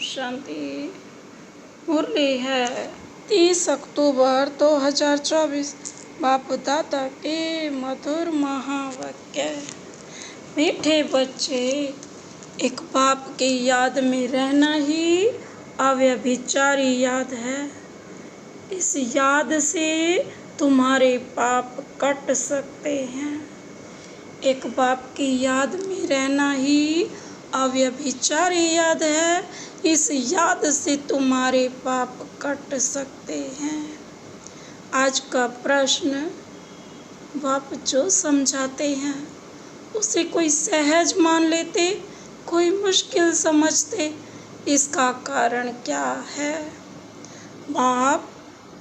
शांति। मुरली है 30 अक्टूबर 2024। बाप दादा के मधुर महावाक्य। मीठे बच्चे, एक बाप की याद में रहना ही अव्यभिचारी याद है। इस याद से तुम्हारे पाप कट सकते हैं। एक बाप की याद में रहना ही अव्यभिचारी याद है। इस याद से तुम्हारे पाप कट सकते हैं। आज का प्रश्न, बाप जो समझाते हैं उसे कोई सहज मान लेते, कोई मुश्किल समझते, इसका कारण क्या है? बाप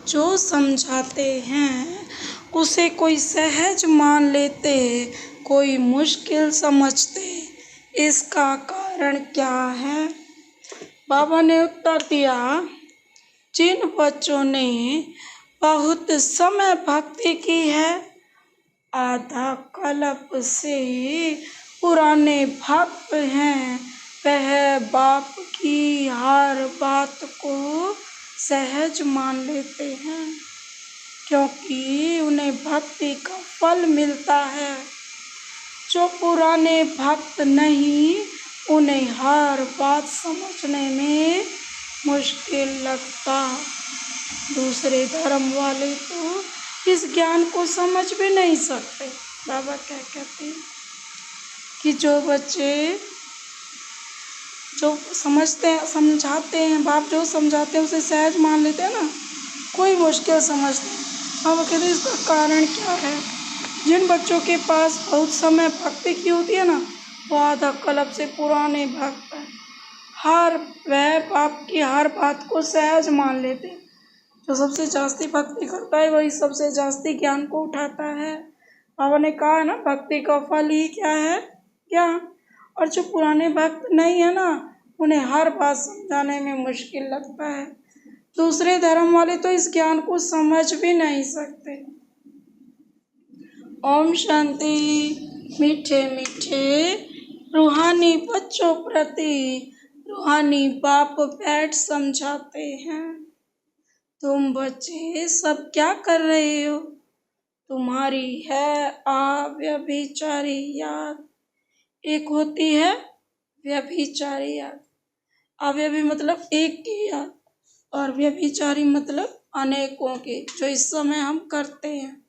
जो समझाते हैं उसे कोई सहज मान लेते, कोई मुश्किल समझते, इसका कारण क्या है? बाबा ने उत्तर दिया, जिन बच्चों ने बहुत समय भक्ति की है, आधा कल्प से पुराने भक्त हैं, वह बाप की हर बात को सहज मान लेते हैं, क्योंकि उन्हें भक्ति का फल मिलता है। जो पुराने भक्त नहीं, उन्हें हर बात समझने में मुश्किल लगता। दूसरे धर्म वाले तो इस ज्ञान को समझ भी नहीं सकते। बाबा क्या कहते हैं कि जो बच्चे जो समझाते हैं, बाप जो समझाते हैं उसे सहज मान लेते हैं ना, कोई मुश्किल समझते हैं। बाबा कहते हैं इसका कारण क्या है? जिन बच्चों के पास बहुत समय भक्ति की होती है ना, वो आधा कल्प से पुराने भक्त हैं। वह बाप की हर बात को सहज मान लेते हैं। जो सबसे जास्ती भक्ति करता है वही सबसे जास्ती ज्ञान को उठाता है। बाबा ने कहा है ना, भक्ति का फल ही क्या है? ज्ञान। और जो पुराने भक्त नहीं है ना, उन्हें हर बात समझाने में मुश्किल लगता है। दूसरे धर्म वाले तो इस ज्ञान को समझ भी नहीं सकते। ओम शांति। मीठे मीठे रूहानी बच्चों प्रति रूहानी बाप बैठ समझाते हैं। तुम बच्चे सब क्या कर रहे हो? तुम्हारी है अव्यभिचारी याद। एक होती है व्यभिचारी याद। अव्यभि मतलब एक की याद, और व्यभिचारी मतलब अनेकों की, जो इस समय हम करते हैं।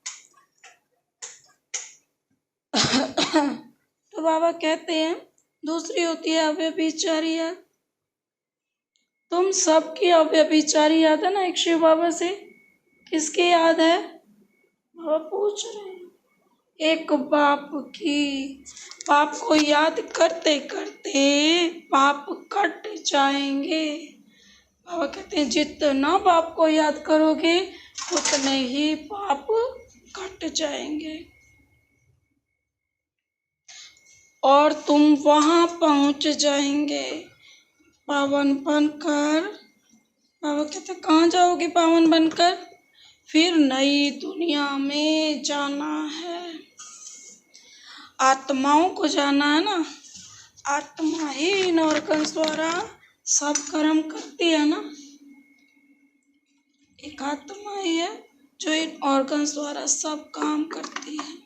तो बाबा कहते हैं दूसरी होती है अव्यभिचारी याद। तुम सबकी अव्यभिचारी याद है ना एक शिव बाबा से। किसकी याद है? बाबा पूछ रहे हैं। एक बाप की। बाप को याद करते करते पाप कट जाएंगे। बाबा कहते हैं जितना बाप को याद करोगे उतने ही पाप कट जाएंगे और तुम वहां पहुंच जाएंगे पावन बनकर। बाबा कहते कहाँ जाओगे पावन बनकर? फिर नई दुनिया में जाना है। आत्माओं को जाना है ना। आत्मा ही इन ऑर्गन्स द्वारा सब कर्म करती है ना। एक आत्मा ही है जो इन ऑर्गन्स द्वारा सब काम करती है।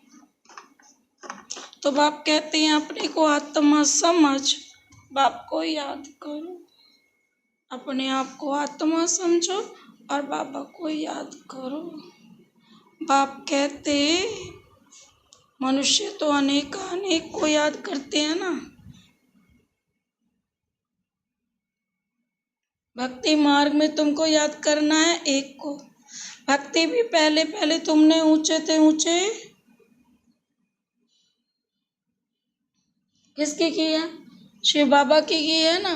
तो बाप कहते हैं अपने को आत्मा समझ, बाप को याद करो। अपने आप को आत्मा समझो और बाबा को याद करो। बाप कहते मनुष्य तो अनेक को याद करते हैं ना। भक्ति मार्ग में तुमको याद करना है एक को। भक्ति भी पहले पहले तुमने ऊंचे थे ऊंचे किसकी की है? शिव बाबा की है ना,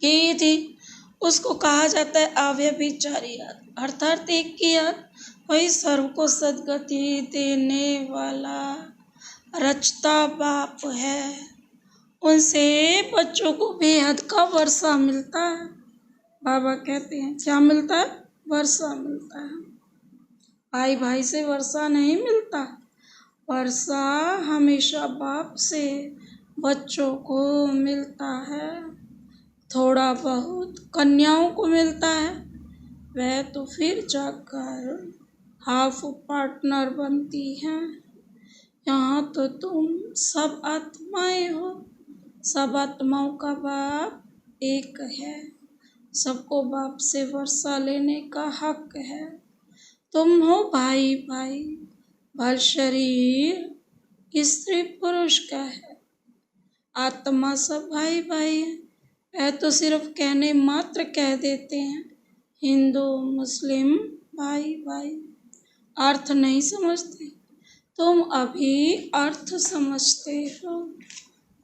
की थी। उसको कहा जाता है अव्यभिचारी याद, अर्थात एक की याद। वही सर्व को सदगति देने वाला रचता बाप है। उनसे बच्चों को बेहद का वर्षा मिलता है। बाबा कहते हैं क्या मिलता है? वर्षा मिलता है। भाई भाई से वर्षा नहीं मिलता। वर्षा हमेशा बाप से बच्चों को मिलता है। थोड़ा बहुत कन्याओं को मिलता है, वह तो फिर जाकर हाफ पार्टनर बनती हैं। यहाँ तो तुम सब आत्माएं हो, सब आत्माओं का बाप एक है, सबको बाप से वर्षा लेने का हक है। तुम हो भाई भाई, भल शरीर स्त्री पुरुष का है, आत्मा सब भाई भाई है। वह तो सिर्फ कहने मात्र कह देते हैं हिंदू मुस्लिम भाई भाई, अर्थ नहीं समझते। तुम अभी अर्थ समझते हो।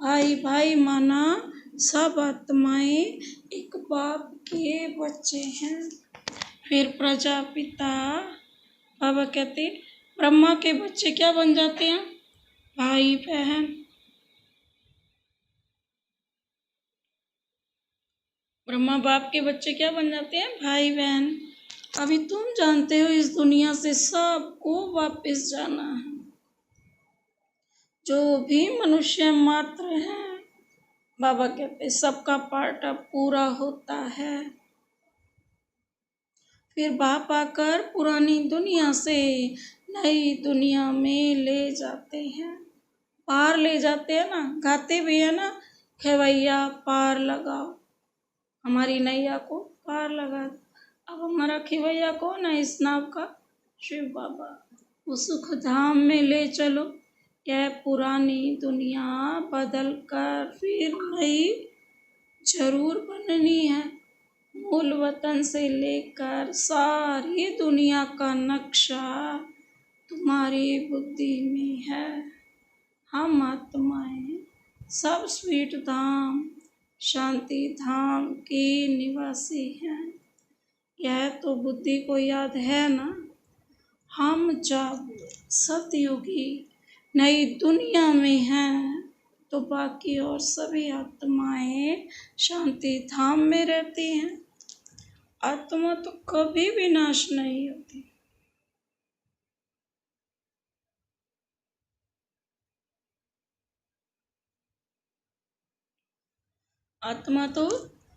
भाई भाई माना सब आत्माएं एक बाप के बच्चे हैं। फिर प्रजापिता बाबा कहते ब्रह्मा के बच्चे क्या बन जाते हैं? भाई बहन। ब्रह्मा बाप के बच्चे क्या बन जाते हैं? भाई बहन। अभी तुम जानते हो इस दुनिया से सबको वापस जाना है। जो भी मनुष्य मात्र है, बाबा कहते सबका पार्ट अब पूरा होता है। फिर बाप आकर पुरानी दुनिया से नई दुनिया में ले जाते हैं, पार ले जाते हैं ना। गाते भी है ना, खेवैया पार लगाओ, हमारी नैया को पार लगा। अब हमारा खेवैया कौन है इस नाव का? शिव बाबा। वो सुख धाम में ले चलो। यह पुरानी दुनिया बदल कर फिर नई जरूर बननी है। मूल वतन से लेकर सारी दुनिया का नक्शा तुम्हारी बुद्धि में है। हम आत्माएं सब स्वीट धाम शांति धाम की निवासी हैं। यह तो बुद्धि को याद है ना। हम जब सतयुगी नई दुनिया में हैं तो बाकी और सभी आत्माएं शांति धाम में रहती हैं। आत्मा तो कभी भी नाश नहीं होती। आत्मा तो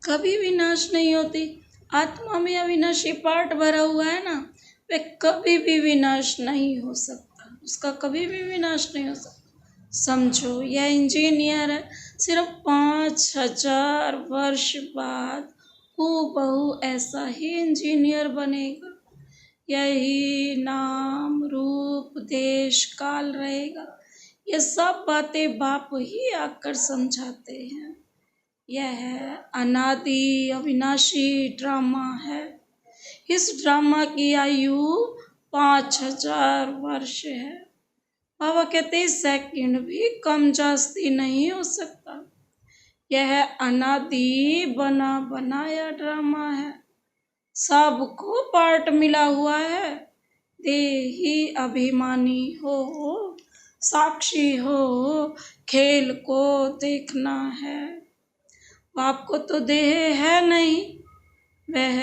कभी भी नाश नहीं होती। आत्मा में अविनाशी पार्ट भरा हुआ है ना, वह कभी भी विनाश नहीं हो सकता, उसका कभी भी विनाश नहीं हो सकता। समझो यह इंजीनियर है, सिर्फ 5000 वर्ष बाद हूबहू ऐसा ही इंजीनियर बनेगा। यही नाम रूप देश काल रहेगा। ये सब बातें बाप ही आकर समझाते हैं। यह अनादि अविनाशी ड्रामा है। इस ड्रामा की आयु 5000 वर्ष है। बाबा कहते सेकंड भी कम जास्ती नहीं हो सकता। यह अनादि बना बनाया ड्रामा है। सबको पार्ट मिला हुआ है। देही अभिमानी हो, साक्षी हो, खेल को देखना है। बाप को तो देह है नहीं, वह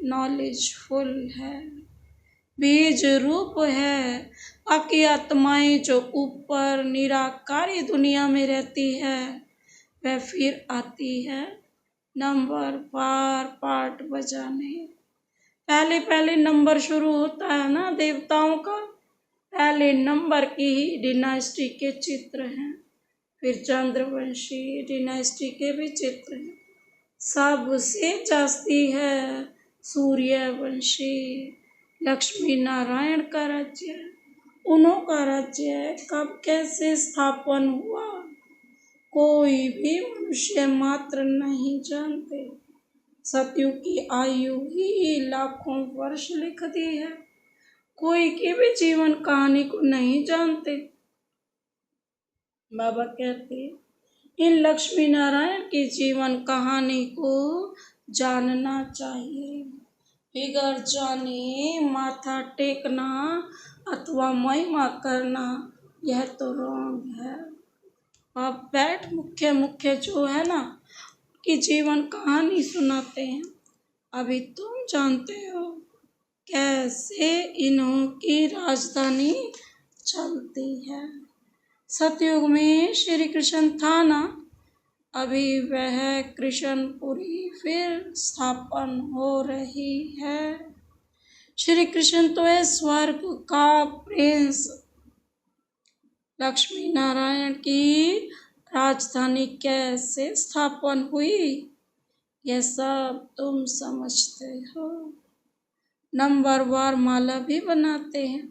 नॉलेजफुल है, बीज रूप है। बाकी आत्माएं जो ऊपर निराकारी दुनिया में रहती है, वह फिर आती है नंबर बार पार्ट बजाने। पहले पहले नंबर शुरू होता है ना देवताओं का, पहले नंबर की ही डिनास्टी के चित्र हैं। फिर चंद्रवंशी डिनास्टी के भी चित्र हैं। सबसे जास्ती है सूर्यवंशी, लक्ष्मी नारायण का राज्य है। उन्हों का राज्य कब कैसे स्थापन हुआ कोई भी मनुष्य मात्र नहीं जानते। सतयुग की आयु ही लाखों वर्ष लिख दी है। कोई की भी जीवन कहानी को नहीं जानते। बाबा कहते इन लक्ष्मी नारायण की जीवन कहानी को जानना चाहिए। बिगर जाने माथा टेकना अथवा महिमा करना यह तो रॉन्ग है। आप बैठ मुख्य मुख्य जो है ना कि जीवन कहानी सुनाते हैं। अभी तुम जानते हो कैसे इन्हों की राजधानी चलती है। सतयुग में श्री कृष्ण था ना, अभी वह कृष्णपुरी फिर स्थापन हो रही है। श्री कृष्ण तो है स्वर्ग का प्रिंस। लक्ष्मी नारायण की राजधानी कैसे स्थापन हुई, यह सब तुम समझते हो। नंबरवार माला भी बनाते हैं।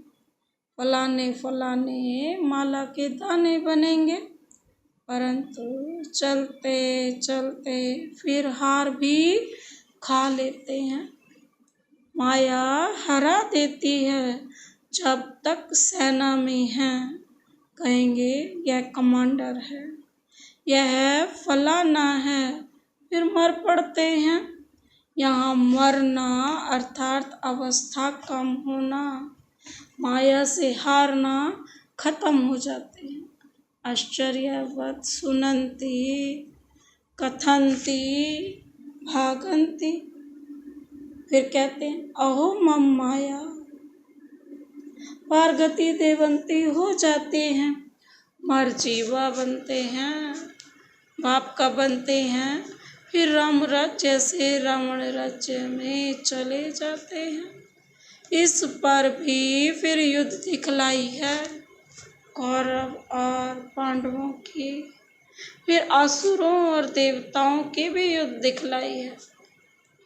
फलाने फलाने माला के दाने बनेंगे, परंतु चलते चलते फिर हार भी खा लेते हैं। माया हरा देती है। जब तक सेना में है कहेंगे यह कमांडर है, यह फलाना है, फिर मर पड़ते हैं। यहाँ मरना अर्थात अवस्था कम होना, माया से हारना खत्म हो जाते हैं। आश्चर्यवत सुनंती कथंती भागंती। फिर कहते हैं अहो मम माया, पारगति देवंती हो जाते हैं, मरजीवा बनते हैं, बाप का बनते हैं, फिर राम राज्य से रावण राज्य में चले जाते हैं। इस पर भी फिर युद्ध दिखलाई है कौरव और पांडवों की, फिर असुरों और देवताओं की भी युद्ध दिखलाई है।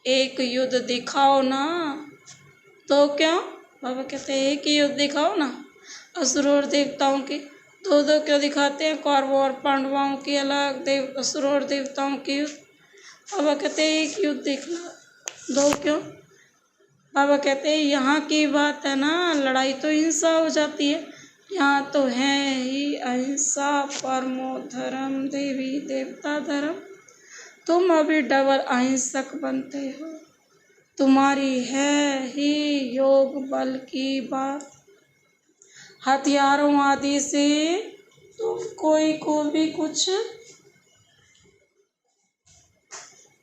एक युद्ध दिखाओ ना, तो क्या बाबा कहते हैं कि युद्ध दिखाओ ना, असुरों और देवताओं की। दो दो क्यों दिखाते हैं, कौरवों और पांडवों की अलग, असुरों और देवताओं की युद्ध। बाबा कहते हैं एक युद्ध दिखला, दो क्यों। बाबा कहते हैं यहाँ की बात है ना, लड़ाई तो हिंसा हो जाती है, यहाँ तो है ही अहिंसा परमो धर्म देवी देवता धर्म। तुम अभी डबल अहिंसक बनते हो, तुम्हारी है ही योग बल की बात। हथियारों आदि से तुम कोई को भी कुछ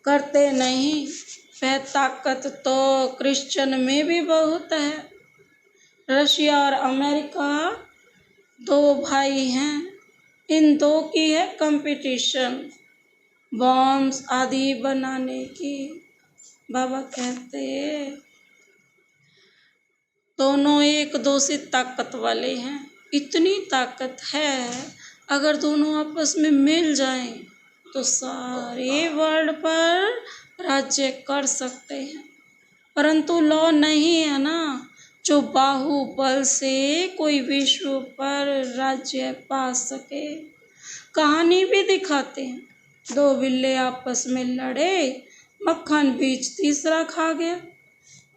करते नहीं। वह ताकत तो क्रिश्चियन में भी बहुत है। रशिया और अमेरिका दो भाई हैं, इन दो की है कंपटीशन बॉम्ब्स आदि बनाने की। बाबा कहते दोनों एक दो से ताकत वाले हैं। इतनी ताकत है अगर दोनों आपस में मिल जाएं तो सारे वर्ल्ड पर राज्य कर सकते हैं, परंतु लॉ नहीं है ना जो बाहुबल से कोई विश्व पर राज्य पा सके। कहानी भी दिखाते हैं, दो बिल्ले आपस में लड़े, मक्खन बीच तीसरा खा गया।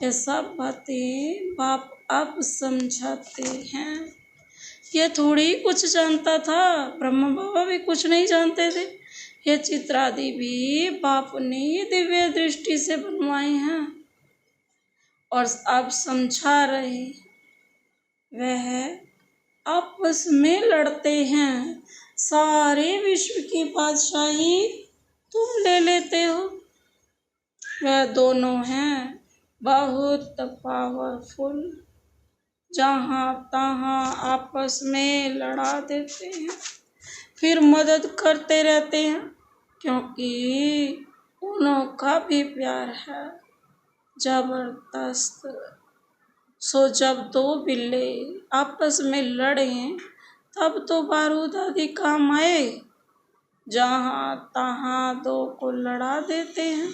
ये सब बातें बाप अब समझाते हैं। ये थोड़ी कुछ जानता था, ब्रह्मा बाबा भी कुछ नहीं जानते थे। ये चित्र आदि भी बाप ने दिव्य दृष्टि से बनवाए हैं और अब समझा रहे। वह आपस में लड़ते हैं, सारे विश्व की बादशाही तुम ले लेते हो। वह दोनों हैं बहुत पावरफुल, जहाँ तहाँ आपस में लड़ा देते हैं, फिर मदद करते रहते हैं, क्योंकि उन्हों का भी प्यार है जबरदस्त। सो जब दो बिल्ले आपस में लड़े तब तो बारूद आदि काम आए, जहाँ तहाँ दो को लड़ा देते हैं।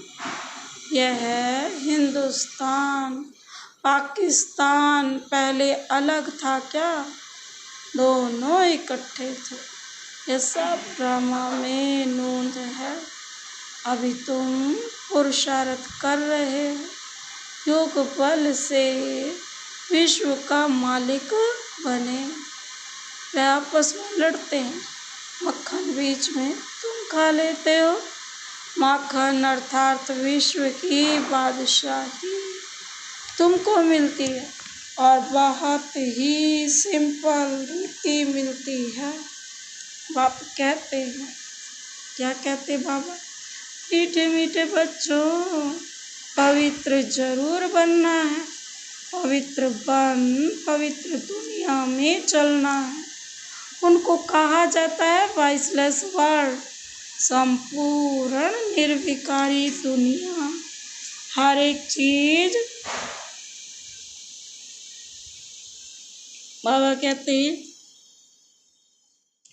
यह है हिंदुस्तान। पाकिस्तान पहले अलग था क्या, दोनों इकट्ठे थे। ये सब ड्रामा में नूंद है। अभी तुम पुरुषार्थ कर रहे हो, योग बल से विश्व का मालिक बने। वे आपस में लड़ते हैं, मक्खन बीच में तुम खा लेते हो। माखन अर्थात विश्व की बादशाही तुमको मिलती है और बहुत ही सिंपल रीति मिलती है। बाप कहते हैं, क्या कहते बाबा, मीठे मीठे बच्चों पवित्र जरूर बनना है, पवित्र बन पवित्र दुनिया में चलना है। उनको कहा जाता है वॉइसलेस वर्ड, संपूर्ण निर्विकारी दुनिया, हर एक चीज बाबा कहते हैं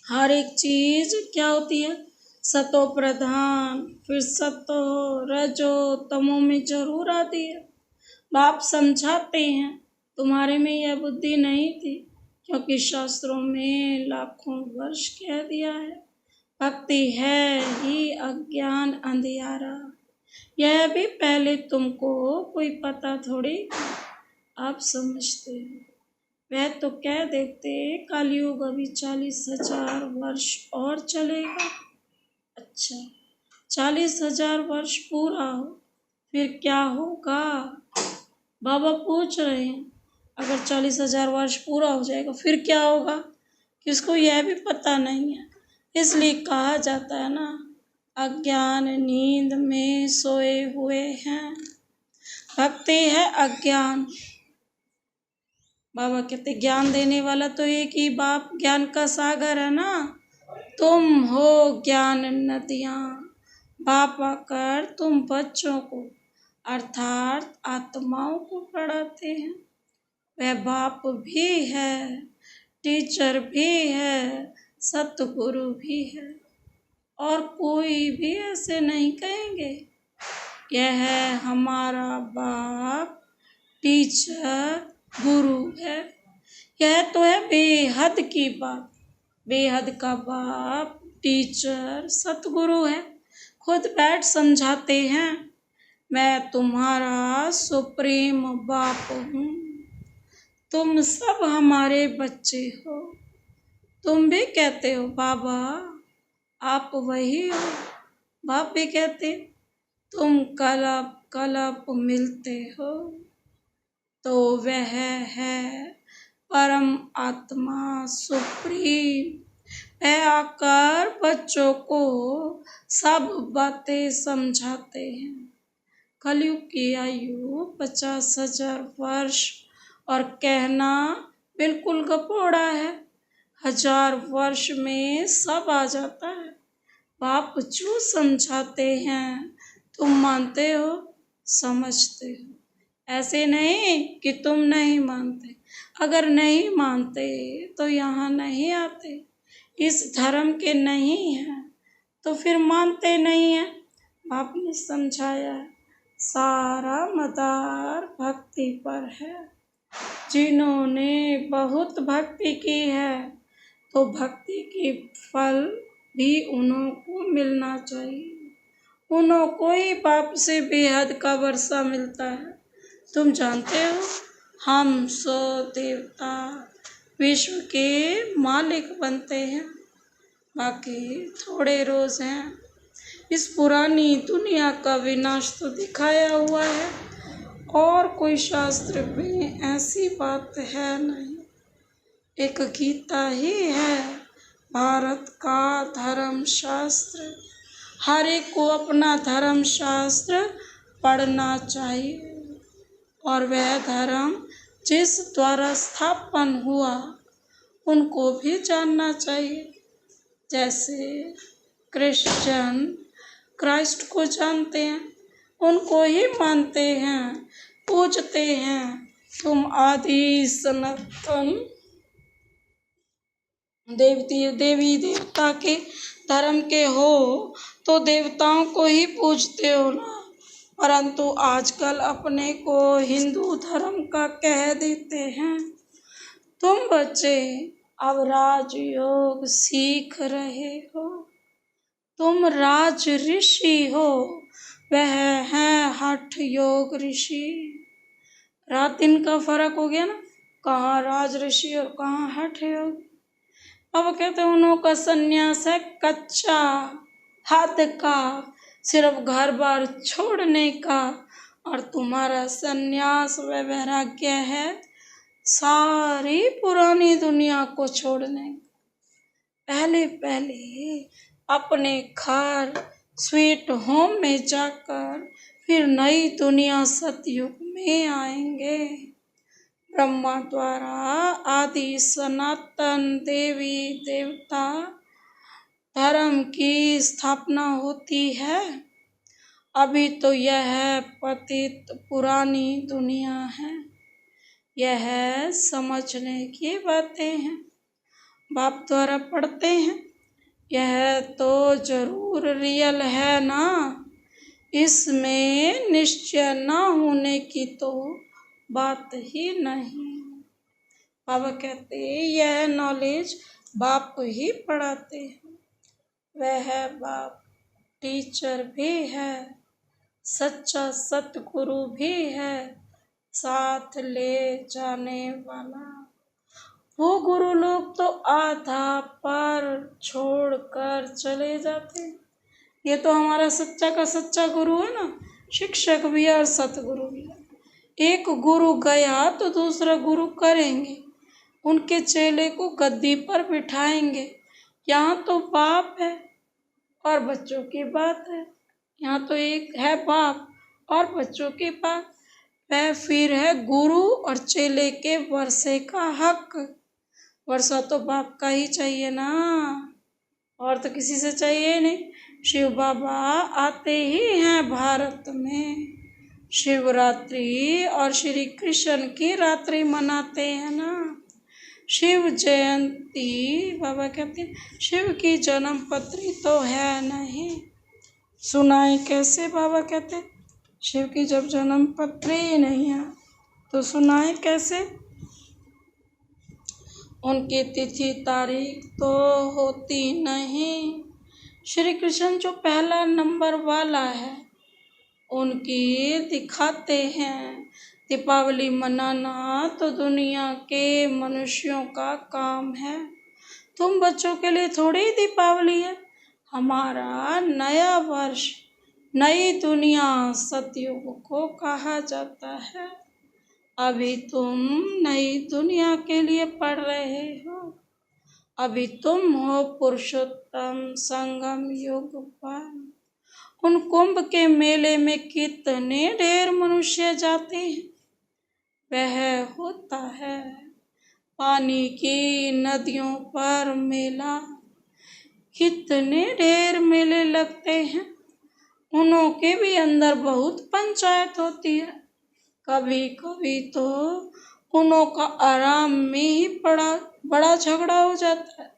हर एक चीज क्या होती है, सतो प्रधान, फिर सतो रजो तमो में जरूर आती है। बाप समझाते हैं तुम्हारे में यह बुद्धि नहीं थी, क्योंकि शास्त्रों में लाखों वर्ष कह दिया है भक्ति है ही अज्ञान अंधियारा। यह भी पहले तुमको कोई पता थोड़ी, आप समझते हो। वह तो कह देते कलयुग अभी 40,000 वर्ष और चलेगा। अच्छा, 40,000 वर्ष पूरा हो फिर क्या होगा? बाबा पूछ रहे हैं अगर 40,000 वर्ष पूरा हो जाएगा फिर क्या होगा, किसको यह भी पता नहीं है। इसलिए कहा जाता है ना, अज्ञान नींद में सोए हुए हैं। भक्ति है अज्ञान। बाबा कहते ज्ञान देने वाला तो एक ही बाप ज्ञान का सागर है ना, तुम हो ज्ञान नदियाँ। बाप आकर तुम बच्चों को अर्थात आत्माओं को पढ़ाते हैं। वह बाप भी है, टीचर भी है, सतगुरु भी है, और कोई भी ऐसे नहीं कहेंगे यह है हमारा बाप टीचर गुरु है। यह तो है बेहद की बात। बेहद का बाप टीचर सतगुरु है, खुद बैठ समझाते हैं मैं तुम्हारा सुप्रीम बाप हूँ, तुम सब हमारे बच्चे हो। तुम भी कहते हो बाबा आप वही हो। बाप भी कहते तुम कलप कलप मिलते हो, तो वह है परम आत्मा सुप्रीम। वह आकर बच्चों को सब बातें समझाते हैं। कलयुग की आयु 50,000 वर्ष, और कहना बिल्कुल गपोड़ा है। 1000 वर्ष में सब आ जाता है। बाप जो समझाते हैं तुम मानते हो, समझते हो। ऐसे नहीं कि तुम नहीं मानते। अगर नहीं मानते तो यहाँ नहीं आते, इस धर्म के नहीं हैं तो फिर मानते नहीं हैं। बाप ने समझाया सारा मदार भक्ति पर है। जिन्होंने बहुत भक्ति की है तो भक्ति की फल भी उन्हों को मिलना चाहिए। उन्हों को ही बाप से बेहद का वर्षा मिलता है। तुम जानते हो हम सो देवता विश्व के मालिक बनते हैं, बाकी थोड़े रोज हैं। इस पुरानी दुनिया का विनाश तो दिखाया हुआ है, और कोई शास्त्र में ऐसी बात है नहीं। एक गीता ही है भारत का धर्म शास्त्र। हर एक को अपना धर्म शास्त्र पढ़ना चाहिए, और वह धर्म जिस द्वारा स्थापन हुआ उनको भी जानना चाहिए। जैसे क्रिश्चियन क्राइस्ट को जानते हैं, उनको ही मानते हैं, पूजते हैं। तुम आदि सनातन देवी देवता के धर्म के हो तो देवताओं को ही पूजते हो ना, परंतु आजकल अपने को हिंदू धर्म का कह देते हैं। तुम बच्चे अब राजयोग सीख रहे हो, तुम राज ऋषि हो, वह है हठ योग ऋषि। रात दिन का फर्क हो गया ना, कहाँ राज ऋषि और कहाँ हठ योग। अब कहते हैं उन्हों का संन्यास है कच्चा हद का, सिर्फ घर बार छोड़ने का, और तुम्हारा संन्यास व वैराग्य है सारी पुरानी दुनिया को छोड़ने। पहले पहले अपने घर स्वीट होम में जाकर फिर नई दुनिया सतयुग में आएंगे। ब्रह्मा द्वारा आदि सनातन देवी देवता धर्म की स्थापना होती है। अभी तो यह पतित पुरानी दुनिया है, यह समझने की बातें हैं। बाप द्वारा पढ़ते हैं, यह तो जरूर रियल है ना, इसमें निश्चय न होने की तो बात ही नहीं। बाबा कहते यह नॉलेज बाप ही पढ़ाते हैं। वह बाप टीचर भी है, सच्चा सतगुरु भी है, साथ ले जाने वाला। वो गुरु लोग तो आधा पर छोड़ कर चले जाते हैं। ये तो हमारा सच्चा का सच्चा गुरु है ना, शिक्षक भी है और सतगुरु भी है। एक गुरु गया तो दूसरा गुरु करेंगे, उनके चेले को गद्दी पर बिठाएंगे। यहाँ तो बाप है और बच्चों की बात है। यहाँ तो एक है बाप और बच्चों की बात। वह फिर है गुरु और चेले के वर्षे का हक। वर्षा तो बाप का ही चाहिए ना, और तो किसी से चाहिए ही नहीं। शिव बाबा आते ही हैं भारत में, शिवरात्रि और श्री कृष्ण की रात्रि मनाते हैं ना। शिव जयंती बाबा कहते हैं शिव की जन्म पत्री तो है नहीं, सुनाए कैसे। बाबा कहते शिव की जब जन्म पत्री ही नहीं है तो सुनाए कैसे। उनकी तिथि तारीख तो होती नहीं। श्री कृष्ण जो पहला नंबर वाला है उनकी दिखाते हैं। दीपावली मनाना तो दुनिया के मनुष्यों का काम है, तुम बच्चों के लिए थोड़ी दीपावली है। हमारा नया वर्ष, नई दुनिया सतयुग को कहा जाता है। अभी तुम नई दुनिया के लिए पढ़ रहे हो, अभी तुम हो पुरुषोत्तम संगम युग पर। उन कुंभ के मेले में कितने ढेर मनुष्य जाते हैं, वह होता है पानी की नदियों पर मेला। कितने ढेर मेले लगते हैं, उनों के भी अंदर बहुत पंचायत होती है। कभी कभी तो उनों का आराम में ही बड़ा झगड़ा हो जाता है,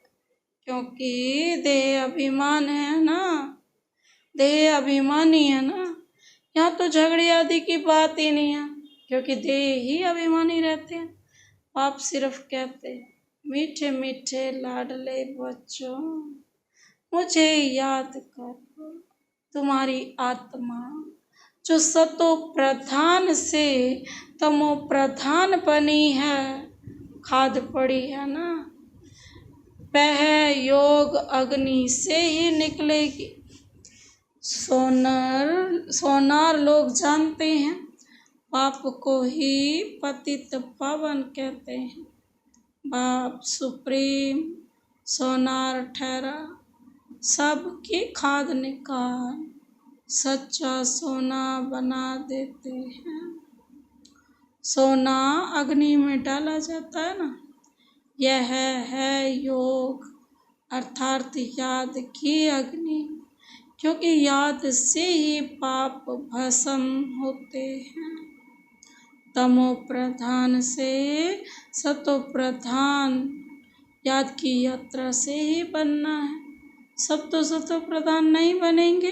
क्योंकि देह अभिमान है ना, देह अभिमानी है ना। यहाँ तो झगड़े आदि की बात ही नहीं है, क्योंकि देह ही अभिमानी रहते हैं। आप सिर्फ कहते मीठे मीठे लाडले बच्चों, मुझे याद करो, तुम्हारी आत्मा जो सतो प्रधान से तमो प्रधान बनी है, खाद पड़ी है ना, वह योग अग्नि से ही निकलेगी। सोनार लोग जानते हैं, बाप को ही पतित पावन कहते हैं। बाप सुप्रीम सोनार ठहरा, सबकी खाद निकाल सच्चा सोना बना देते हैं। सोना अग्नि में डाला जाता है ना, यह है योग अर्थात याद की अग्नि, क्योंकि याद से ही पाप भस्म होते हैं। तमो प्रधान से सतो प्रधान, याद की यात्रा से ही बनना है। सब तो सतो प्रधान नहीं बनेंगे,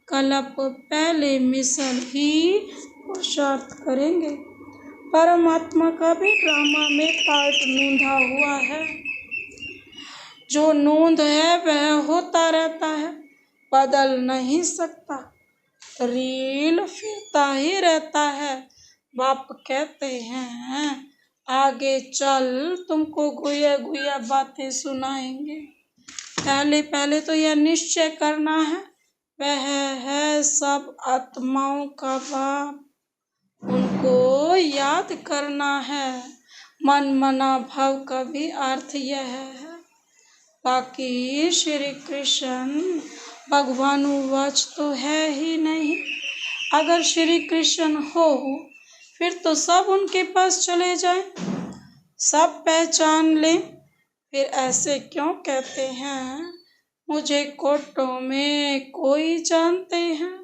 कल्प पहले मिसल ही पुरुषार्थ करेंगे। परमात्मा का भी ड्रामा में पार्ट नूंधा हुआ है। जो नूंद है वह होता रहता है, बदल नहीं सकता, रील फिरता ही रहता है। बाप कहते हैं आगे चल तुमको गुया गुया बातें सुनाएंगे। पहले तो यह निश्चय करना है, वह है सब आत्माओं का बाप, उनको याद करना है। मन मना भव का भी अर्थ यह है। बाकी श्री कृष्ण भगवानुवाच तो है ही नहीं। अगर श्री कृष्ण हो फिर तो सब उनके पास चले जाएं, सब पहचान लें। फिर ऐसे क्यों कहते हैं मुझे कोटों में कोई जानते हैं,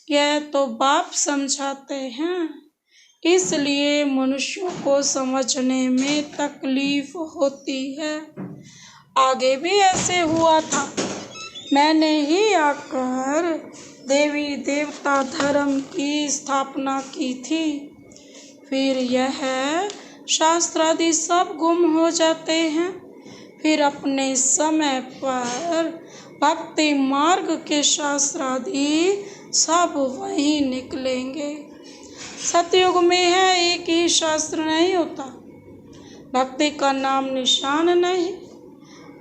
यह तो बाप समझाते हैं। इसलिए मनुष्यों को समझने में तकलीफ होती है। आगे भी ऐसे हुआ था। मैंने ही आकर देवी देवता धर्म की स्थापना की थी। फिर यह शास्त्र आदि सब गुम हो जाते हैं। फिर अपने समय पर भक्ति मार्ग के शास्त्र आदि सब वहीं निकलेंगे। सतयुग में है एक ही शास्त्र नहीं होता, भक्ति का नाम निशान नहीं।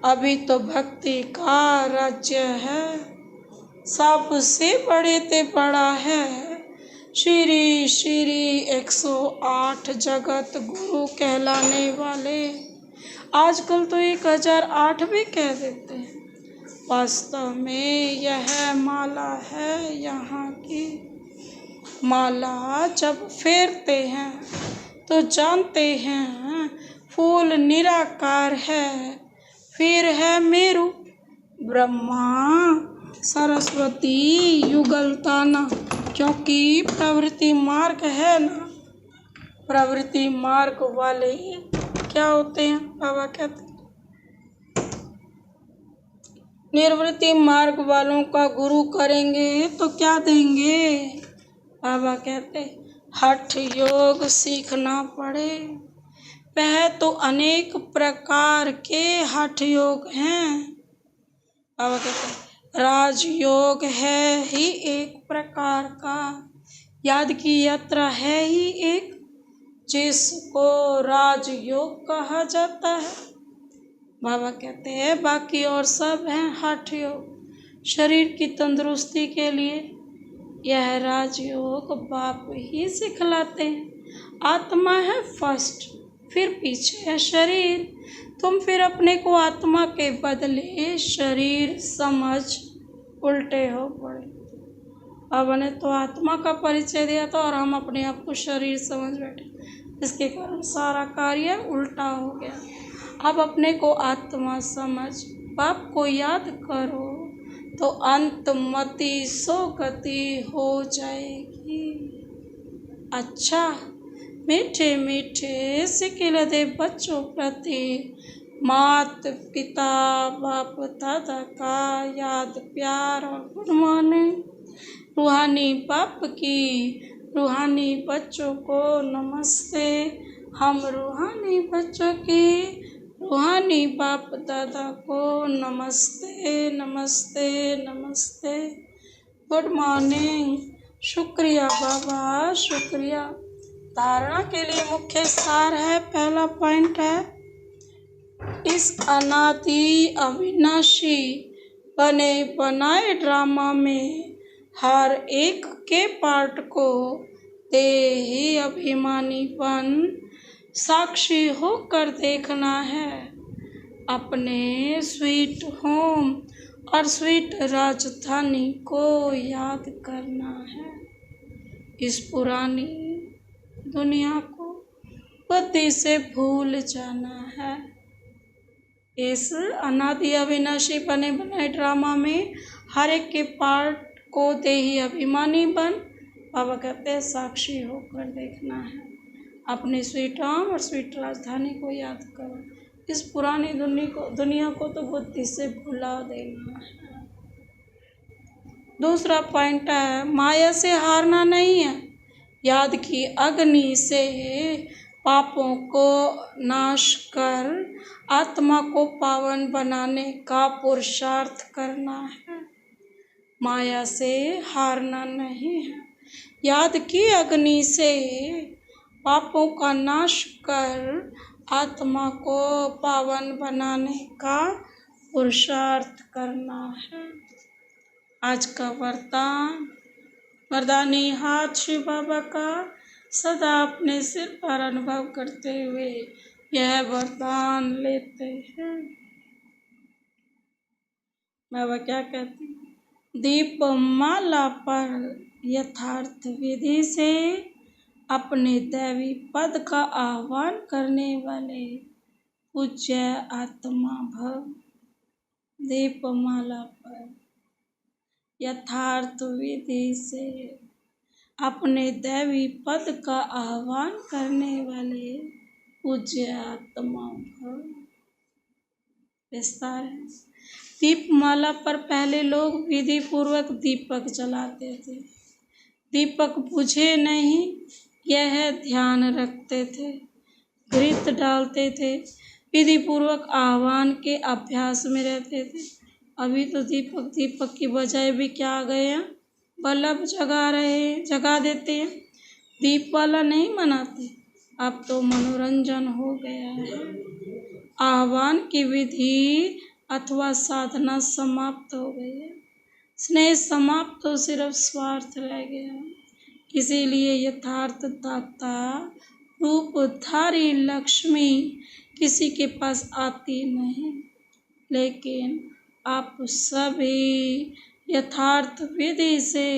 अभी तो भक्ति का राज्य है, सबसे बड़े ते बड़ा है। श्री श्री 108 जगत गुरु कहलाने वाले आजकल तो 1008 भी कह देते हैं। वास्तव में यह माला है यहाँ की। माला जब फेरते हैं तो जानते हैं फूल निराकार है। फिर है मेरु, ब्रह्मा, सरस्वती, युगलताना, क्योंकि प्रवृत्ति मार्ग है ना। प्रवृत्ति मार्ग वाले क्या होते हैं? बाबा कहते हैं निर्वृत्ति मार्ग वालों का गुरु करेंगे तो क्या देंगे? बाबा कहते हठ योग सीखना पड़े। वह तो अनेक प्रकार के हठ योग हैं। बाबा कहते राजयोग है ही एक प्रकार का, याद की यात्रा है ही एक, जिसको राजयोग कहा जाता है। बाबा कहते हैं बाकी और सब हैं हठ योग, शरीर की तंदुरुस्ती के लिए। यह राजयोग बाप ही सिखलाते हैं। आत्मा है फर्स्ट, फिर पीछे है शरीर। तुम फिर अपने को आत्मा के बदले शरीर समझ उल्टे हो पड़े। बाबा ने तो आत्मा का परिचय दिया था और हम अपने आप को शरीर समझ बैठे, इसके कारण सारा कार्य उल्टा हो गया। अब अपने को आत्मा समझ बाप को याद करो तो अंतमति सो गति हो जाएगी। अच्छा, मीठे मीठे सिखिल दे बच्चों प्रति मात पिता बाप दादा का याद प्यार और गुड मॉर्निंग। रूहानी बाप की रूहानी बच्चों को नमस्ते। हम रूहानी बच्चों की रूहानी बाप दादा को नमस्ते नमस्ते नमस्ते। Good morning. शुक्रिया बाबा, शुक्रिया। धारणा के लिए मुख्य सार है, पहला पॉइंट है इस अनादि अविनाशी बने बनाए ड्रामा में हर एक के पार्ट को देही अभिमानीपन साक्षी होकर देखना है। अपने स्वीट होम और स्वीट राजधानी को याद करना है। इस पुरानी दुनिया को बुद्धि से भूल जाना है। इस अनादि अविनाशी बने बनाए ड्रामा में हर एक के पार्ट को देही अभिमानी बन बाबा कहते हैं साक्षी होकर देखना है। अपने स्वीट होम और स्वीट राजधानी को याद करो। इस पुरानी दुनिया को तो बुद्धि से भुला देना है। दूसरा पॉइंट है माया से हारना नहीं है, याद की अग्नि से पापों को नाश कर आत्मा को पावन बनाने का पुरुषार्थ करना है। माया से हारना नहीं है, याद की अग्नि से पापों का नाश कर आत्मा को पावन बनाने का पुरुषार्थ करना है। आज का वरदानी हाथ शिव बाबा का सदा अपने सिर पर अनुभव करते हुए यह वरदान लेते हैं। बाबा क्या कहते हैं? दीप माला पर यथार्थ विधि से अपने दैवी पद का आह्वान करने वाले पूज्य आत्मा भव। दीपमाला पर यथार्थ विधि से अपने दैवी पद का आह्वान करने वाले पूज्य आत्मा भव। विस्तार है। दीपमाला पर पहले लोग विधि पूर्वक दीपक जलाते थे। दीपक बुझे नहीं यह ध्यान रखते थे, घृत डालते थे, विधि पूर्वक आह्वान के अभ्यास में रहते थे। अभी तो दीपक की बजाय भी क्या आ गए हैं, बल्ब जगा देते हैं, दीप वाला नहीं मनाते। अब तो मनोरंजन हो गया है। आह्वान की विधि अथवा साधना समाप्त हो गई है, स्नेह समाप्त तो सिर्फ स्वार्थ रह गया। इसीलिए यथार्थ दाता रूपधारी लक्ष्मी किसी के पास आती नहीं, लेकिन आप सभी यथार्थ विधि से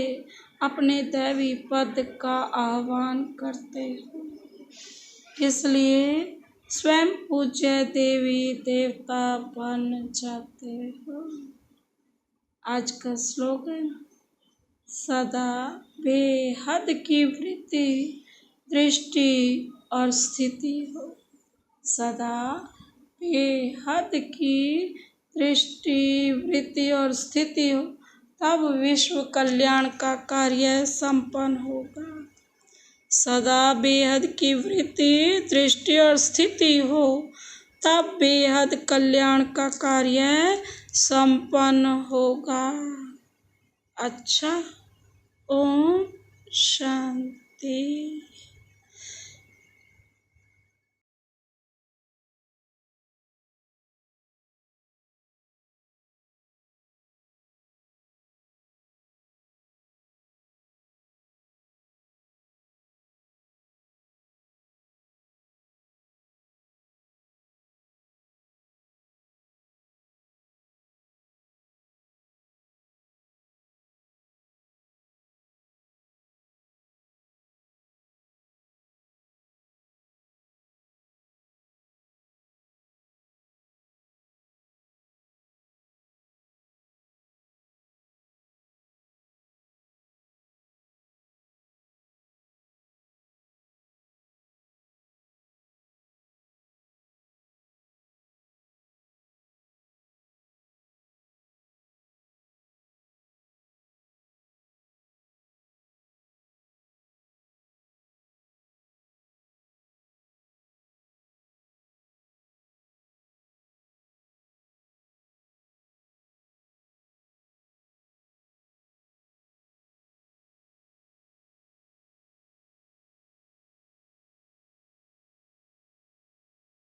अपने दैवी पद का आह्वान करते हो। इसलिए स्वयं पूज्य देवी देवता बन जाते हो। आज का स्लोगन, सदा बेहद की वृत्ति, दृष्टि और स्थिति हो। सदा बेहद की दृष्टि, वृत्ति और स्थिति हो, तब विश्व कल्याण का कार्य संपन्न होगा। सदा बेहद की वृत्ति, दृष्टि और स्थिति हो, तब बेहद कल्याण का कार्य संपन्न होगा। अच्छा, ओम शांति।